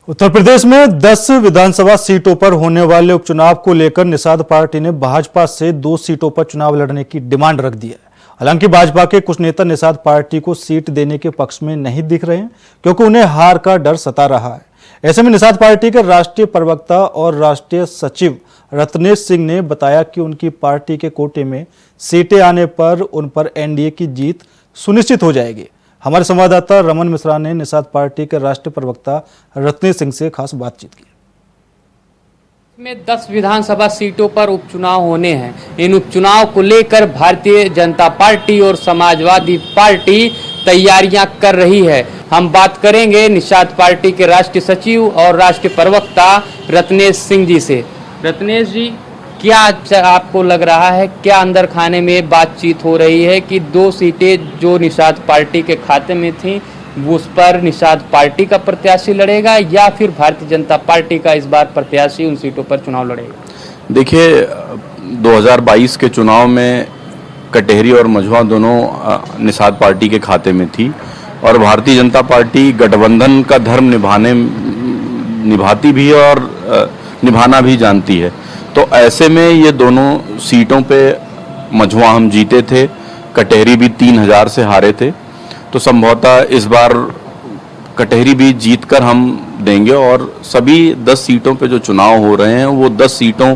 उत्तर प्रदेश में 10 विधानसभा सीटों पर होने वाले उपचुनाव को लेकर निषाद पार्टी ने भाजपा से 2 सीटों पर चुनाव लड़ने की डिमांड रख दी है। हालांकि भाजपा के कुछ नेता निषाद पार्टी को सीट देने के पक्ष में नहीं दिख रहे हैं, क्योंकि उन्हें हार का डर सता रहा है। ऐसे में निषाद पार्टी के राष्ट्रीय प्रवक्ता और राष्ट्रीय सचिव रत्नेश सिंह ने बताया कि उनकी पार्टी के कोटे में सीटें आने पर उन पर एनडीए की जीत सुनिश्चित हो जाएगी। हमारे संवाददाता रमन मिश्रा ने निषाद पार्टी के राष्ट्रीय प्रवक्ता रत्नेश सिंह से खास बातचीत की। में 10 विधानसभा सीटों पर उपचुनाव होने हैं। इन उपचुनाव को लेकर भारतीय जनता पार्टी और समाजवादी पार्टी तैयारियां कर रही है। हम बात करेंगे निषाद पार्टी के राष्ट्रीय सचिव और राष्ट्रीय प्रवक्ता रत्नेश सिंह जी से। रत्नेश जी, क्या आपको लग रहा है, क्या अंदर खाने में बातचीत हो रही है कि 2 सीटें जो निषाद पार्टी के खाते में थी उस पर निषाद पार्टी का प्रत्याशी लड़ेगा या फिर भारतीय जनता पार्टी का इस बार प्रत्याशी उन सीटों पर चुनाव लड़ेगा? देखिए, 2022 के चुनाव में कटेहरी और मझवा दोनों निषाद पार्टी के खाते में थी और भारतीय जनता पार्टी गठबंधन का धर्म निभाती भी और निभाना भी जानती है। तो ऐसे में ये दोनों सीटों पे मझवा हम जीते थे, कटेहरी भी 3000 से हारे थे। तो संभवतः इस बार कटेहरी भी जीतकर हम देंगे और सभी 10 सीटों पे जो चुनाव हो रहे हैं वो 10 सीटों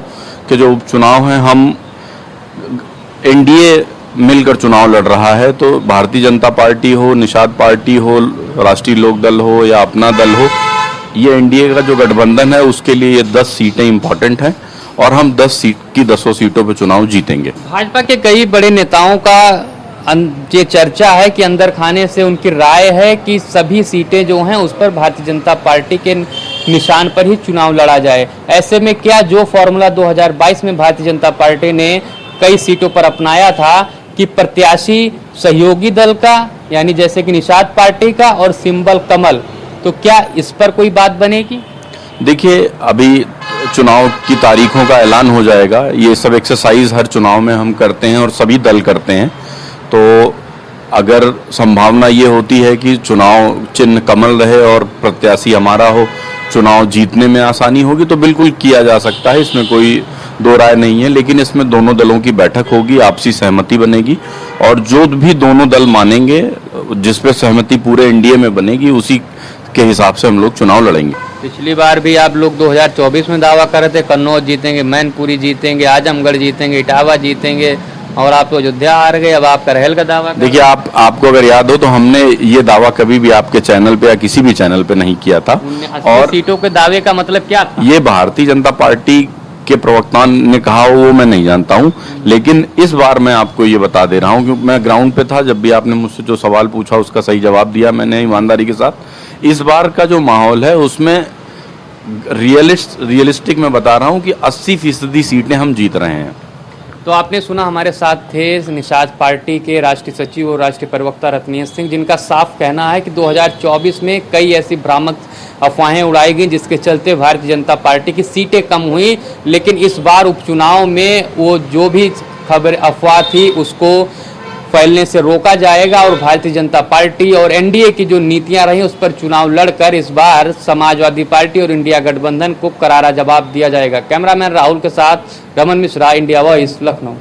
के जो उपचुनाव हैं, हम एनडीए मिलकर चुनाव लड़ रहा है। तो भारतीय जनता पार्टी हो, निषाद पार्टी हो, राष्ट्रीय लोकदल हो या अपना दल हो, ये एनडीए का जो गठबंधन है उसके लिए ये 10 सीटें इंपॉर्टेंट हैं और हम 10 सीटों पे चुनाव जीतेंगे। भाजपा के कई बड़े नेताओं का ये चर्चा है कि अंदर खाने से उनकी राय है कि सभी सीटें जो हैं उस पर भारतीय जनता पार्टी के निशान पर ही चुनाव लड़ा जाए। ऐसे में क्या जो फॉर्मूला 2022 में भारतीय जनता पार्टी ने कई सीटों पर अपनाया था कि प्रत्याशी सहयोगी दल का, यानी जैसे कि निषाद पार्टी का और सिंबल कमल, तो क्या इस पर कोई बात बनेगी? देखिए, अभी चुनाव की तारीखों का ऐलान हो जाएगा। ये सब एक्सरसाइज हर चुनाव में हम करते हैं और सभी दल करते हैं। तो अगर संभावना ये होती है कि चुनाव चिन्ह कमल रहे और प्रत्याशी हमारा हो, चुनाव जीतने में आसानी होगी, तो बिल्कुल किया जा सकता है, इसमें कोई दो राय नहीं है। लेकिन इसमें दोनों दलों की बैठक होगी, आपसी सहमति बनेगी और जो भी दोनों दल मानेंगे, जिस पे सहमति पूरे एनडीए में बनेगी, उसी के हिसाब से हम लोग चुनाव लड़ेंगे। पिछली बार भी आप लोग 2024 में दावा कर रहे थे कन्नौज जीतेंगे, मैनपुरी जीतेंगे, आजमगढ़ जीतेंगे, इटावा जीतेंगे और आप तो अयोध्या हार गए। अब आप करहल का दावा। देखिए, आपको अगर याद हो तो हमने ये दावा कभी भी आपके चैनल पे या किसी भी चैनल पे नहीं किया था। और सीटों के दावे का मतलब क्या था? ये भारतीय जनता पार्टी के प्रवक्ता ने कहा हो, वो मैं नहीं जानता हूँ। लेकिन इस बार मैं आपको ये बता दे रहा हूँ क्योंकि मैं ग्राउंड पे था। जब भी आपने मुझसे जो सवाल पूछा उसका सही जवाब दिया मैंने ईमानदारी के साथ। इस बार का जो माहौल है उसमें रियलिस्टिक मैं बता रहा हूँ कि 80% सीटें हम जीत रहे हैं। तो आपने सुना, हमारे साथ थे निषाद पार्टी के राष्ट्रीय सचिव और राष्ट्रीय प्रवक्ता रत्नेश सिंह, जिनका साफ कहना है कि 2024 में कई ऐसी भ्रामक अफवाहें उड़ाई गई जिसके चलते भारतीय जनता पार्टी की सीटें कम हुई। लेकिन इस बार उपचुनाव में वो जो भी खबर अफवाह थी उसको फैलने से रोका जाएगा और भारतीय जनता पार्टी और एनडीए की जो नीतियां रही उस पर चुनाव लड़कर इस बार समाजवादी पार्टी और इंडिया गठबंधन को करारा जवाब दिया जाएगा। कैमरामैन राहुल के साथ रमन मिश्रा, इंडिया वॉइस, लखनऊ।